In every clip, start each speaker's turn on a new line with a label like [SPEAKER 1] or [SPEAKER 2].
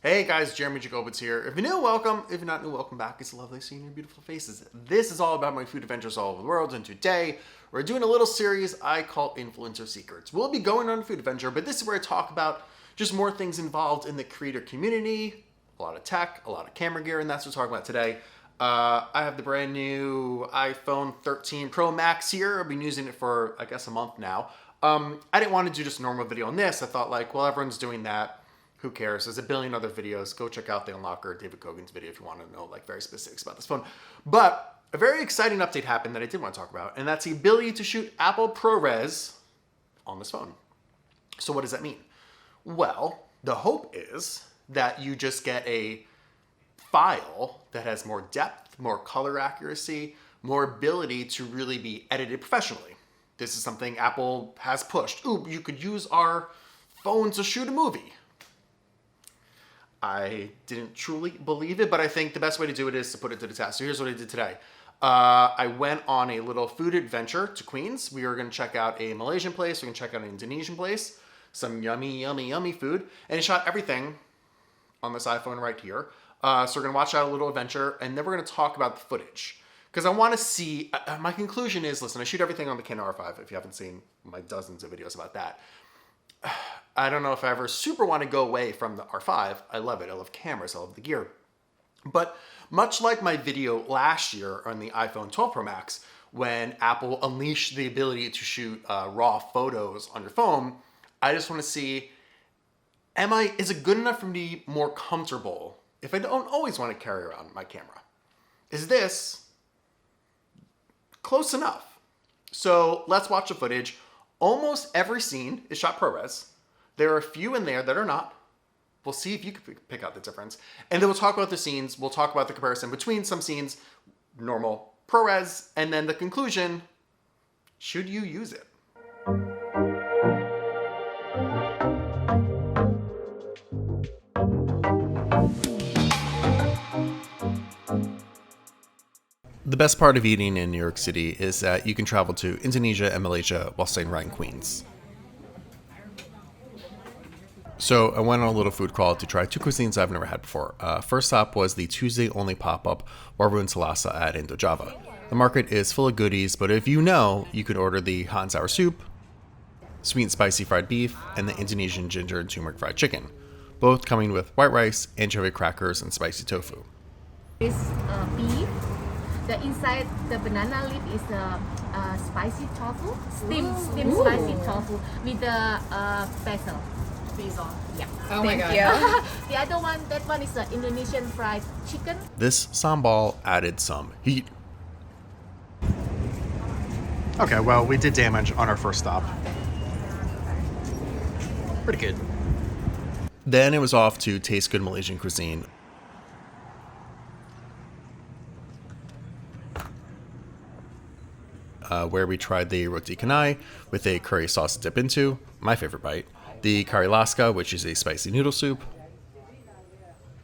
[SPEAKER 1] Hey guys, Jeremy Jacobowitz here. If you're new, welcome. If you're not new, welcome back. It's lovely seeing your beautiful faces. This is all about my food adventures all over the world, and today we're doing a little series I call Influencer Secrets. We'll be going on a food adventure, but this is where I talk about just more things involved in the creator community, a lot of tech, a lot of camera gear, and that's what we're talking about today. I have the brand new iPhone 13 Pro Max here. I've been using it for, I guess, a month now. I didn't want to do just a normal video on this. I thought like, well, everyone's doing that. Who cares? There's a billion other videos. Go check out the Unlocker, David Kogan's video if you want to know like very specifics about this phone. But a very exciting update happened that I did want to talk about, and that's the ability to shoot Apple ProRes on this phone. So what does that mean? Well, the hope is that you just get a file that has more depth, more color accuracy, more ability to really be edited professionally. This is something Apple has pushed. Ooh, you could use our phone to shoot a movie. I didn't truly believe it, but I think the best way to do it is to put it to the test. So here's what I did today. I went on a little food adventure to Queens. We were going to check out a Malaysian place. We're going to check out an Indonesian place. Some yummy, yummy, yummy food. And I shot everything on this iPhone right here. So we're going to watch out a little adventure, and then we're going to talk about the footage. Because I want to see, my conclusion is, listen, I shoot everything on the Canon R5, if you haven't seen my dozens of videos about that. I don't know if I ever super want to go away from the R5. I love it. I love cameras. I love the gear. But much like my video last year on the iPhone 12 Pro Max, when Apple unleashed the ability to shoot raw photos on your phone, I just want to see, is it good enough for me to be more comfortable if I don't always want to carry around my camera? Is this close enough? So let's watch the footage. Almost every scene is shot ProRes. There are a few in there that are not. We'll see if you can pick out the difference. And then we'll talk about the scenes. We'll talk about the comparison between some scenes, normal, ProRes, and then the conclusion, should you use it? The best part of eating in New York City is that you can travel to Indonesia and Malaysia while staying right in Queens. So I went on a little food crawl to try two cuisines I've never had before. First stop was the Tuesday only pop-up Warbu and Salasa at Indo Java. The market is full of goodies, but if you know, you could order the hot and sour soup, sweet and spicy fried beef, and the Indonesian ginger and turmeric fried chicken, both coming with white rice, anchovy crackers, and spicy tofu.
[SPEAKER 2] This beef, the inside the banana leaf is spicy tofu, steamed spicy tofu with the basil. Yeah.
[SPEAKER 3] Oh my god.
[SPEAKER 2] The other one, that one is the Indonesian fried chicken.
[SPEAKER 1] This sambal added some heat. Okay, well, we did damage on our first stop. Pretty good. Then it was off to Taste Good Malaysian Cuisine. Where we tried the roti canai with a curry sauce to dip into, my favorite bite. The kari laska, which is a spicy noodle soup.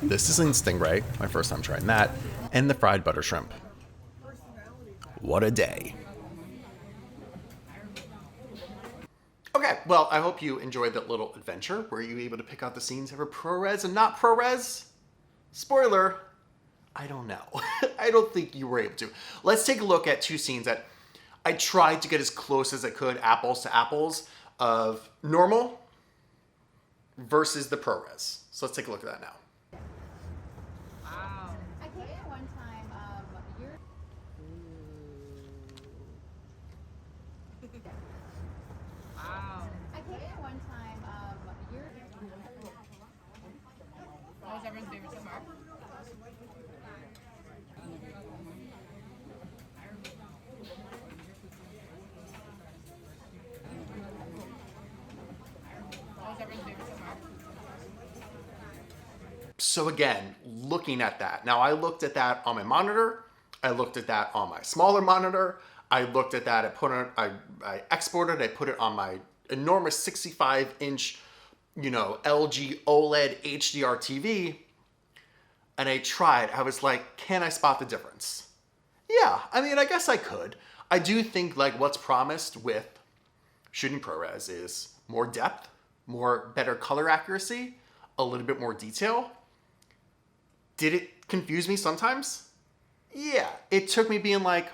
[SPEAKER 1] The sizzling stingray, my first time trying that. And the fried butter shrimp. What a day. Okay, well, I hope you enjoyed that little adventure. Were you able to pick out the scenes that were ProRes and not ProRes? Spoiler, I don't know. I don't think you were able to. Let's take a look at two scenes that I tried to get as close as I could, apples to apples, of normal versus the ProRes. So let's take a look at that now.
[SPEAKER 3] Wow. I came in one time, you're... Wow. I came in one time, you're... What was everyone's favorite so far?
[SPEAKER 1] So again, looking at that. Now I looked at that on my monitor. I looked at that on my smaller monitor. I looked at that, I exported, I put it on my enormous 65-inch, LG OLED HDR TV. And I tried, I was like, can I spot the difference? Yeah, I mean, I guess I could. I do think like what's promised with shooting ProRes is more depth, better color accuracy, a little bit more detail. Did it confuse me sometimes? Yeah. It took me being like,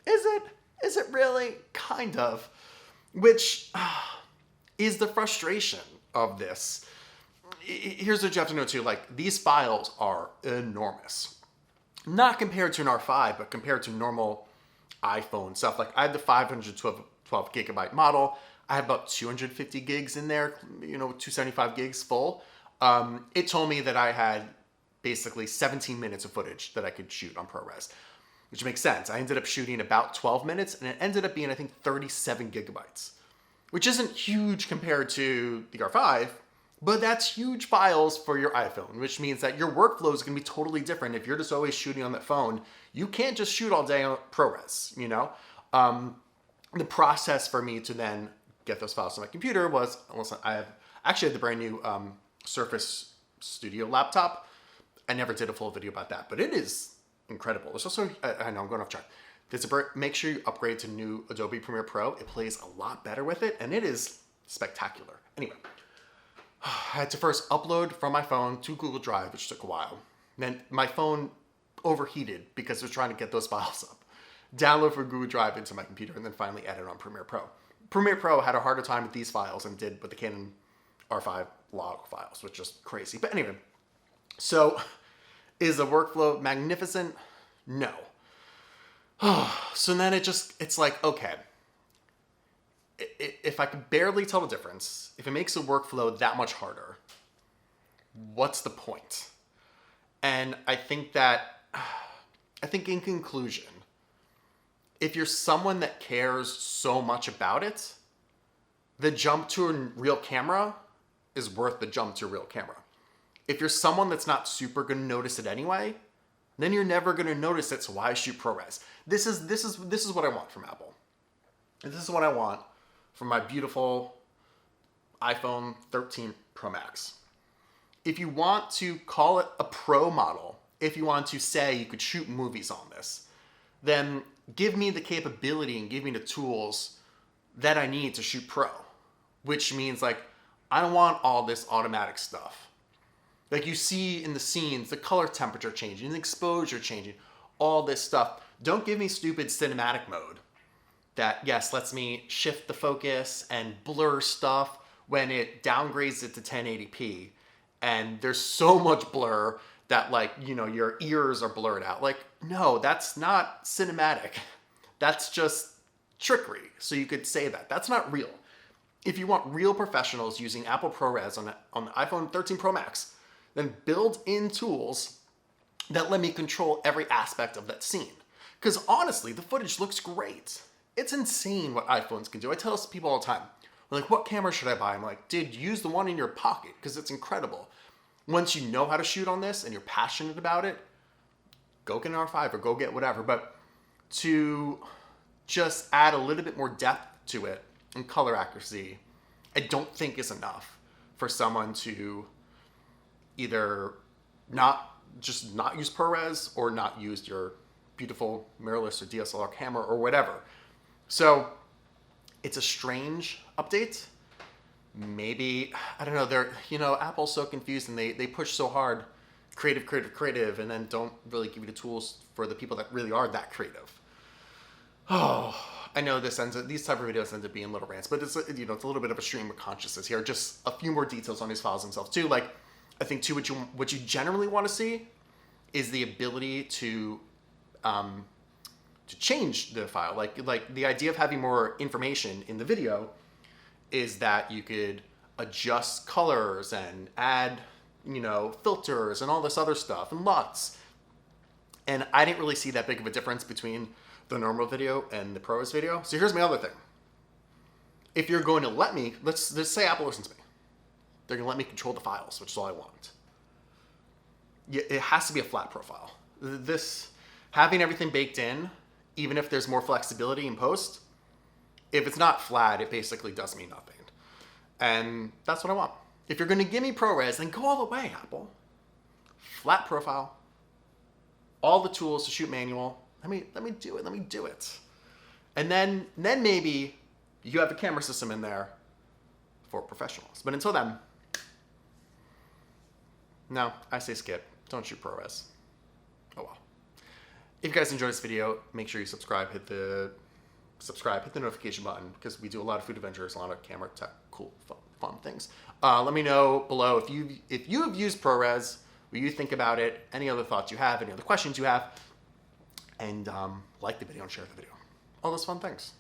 [SPEAKER 1] is it? Is it really? Kind of. Which is the frustration of this. Here's what you have to know too. Like, these files are enormous. Not compared to an R5, but compared to normal iPhone stuff. Like, I have the 512 gigabyte model. I have about 250 gigs in there, 275 gigs full. It told me that I had basically 17 minutes of footage that I could shoot on ProRes, which makes sense. I ended up shooting about 12 minutes, and it ended up being, I think, 37 gigabytes, which isn't huge compared to the R5, but that's huge files for your iPhone, which means that your workflow is going to be totally different. If you're just always shooting on that phone, you can't just shoot all day on ProRes, The process for me to then get those files to my computer was, I actually had the brand new Surface Studio laptop. I never did a full video about that, but it is incredible. There's also, I know I'm going off track. Make sure you upgrade to new Adobe Premiere Pro. It plays a lot better with it, and it is spectacular. Anyway, I had to first upload from my phone to Google Drive, which took a while. Then my phone overheated because it was trying to get those files up. Download from Google Drive into my computer, and then finally edit on Premiere Pro. Premiere Pro had a harder time with these files than it did with the Canon R5 log files, which is crazy. But anyway, so is the workflow magnificent? No. So then it's like, okay, if I could barely tell the difference, if it makes the workflow that much harder, what's the point? And I think in conclusion, if you're someone that cares so much about it, the jump to a real camera is worth the jump to a real camera. If you're someone that's not super going to notice it anyway, then you're never going to notice it, so why shoot ProRes? This is what I want from Apple. And this is what I want from my beautiful iPhone 13 Pro Max. If you want to call it a Pro model, if you want to say you could shoot movies on this, then give me the capability and give me the tools that I need to shoot Pro. Which means, like, I don't want all this automatic stuff. Like, you see in the scenes, the color temperature changing, the exposure changing, all this stuff. Don't give me stupid cinematic mode that, yes, lets me shift the focus and blur stuff when it downgrades it to 1080p. And there's so much blur that, like, your ears are blurred out. Like, no, that's not cinematic. That's just trickery. So you could say that. That's not real. If you want real professionals using Apple ProRes on the iPhone 13 Pro Max, then build in tools that let me control every aspect of that scene. Because honestly, the footage looks great. It's insane what iPhones can do. I tell people all the time, they're like, what camera should I buy? I'm like, dude, use the one in your pocket because it's incredible. Once you know how to shoot on this and you're passionate about it, go get an R5 or go get whatever. But to just add a little bit more depth to it and color accuracy, I don't think is enough for someone to either not use ProRes or not use your beautiful mirrorless or DSLR camera or whatever. So it's a strange update. Maybe, I don't know, Apple's so confused and they push so hard, creative, and then don't really give you the tools for the people that really are that creative. Oh, I know these type of videos end up being little rants, but it's a little bit of a stream of consciousness here. Just a few more details on these files themselves too. Like, I think too, what you generally want to see is the ability to change the file. Like the idea of having more information in the video is that you could adjust colors and add, filters and all this other stuff and LUTs. And I didn't really see that big of a difference between the normal video and the ProRes video. So here's my other thing. If you're going to let me, let's say Apple listens to me. They're going to let me control the files, which is all I want. It has to be a flat profile. Having everything baked in, even if there's more flexibility in post, if it's not flat, it basically does me nothing. And that's what I want. If you're going to give me ProRes, then go all the way, Apple. Flat profile. All the tools to shoot manual. Let me do it. Let me do it. And then maybe you have a camera system in there for professionals. But until then, no, I say skip. Don't shoot ProRes. Oh well. If you guys enjoyed this video, make sure you subscribe, hit the notification button, because we do a lot of food adventures, a lot of camera tech, cool, fun things. Let me know below if you have used ProRes, what you think about it, any other thoughts you have, any other questions you have, and like the video and share the video. All those fun things.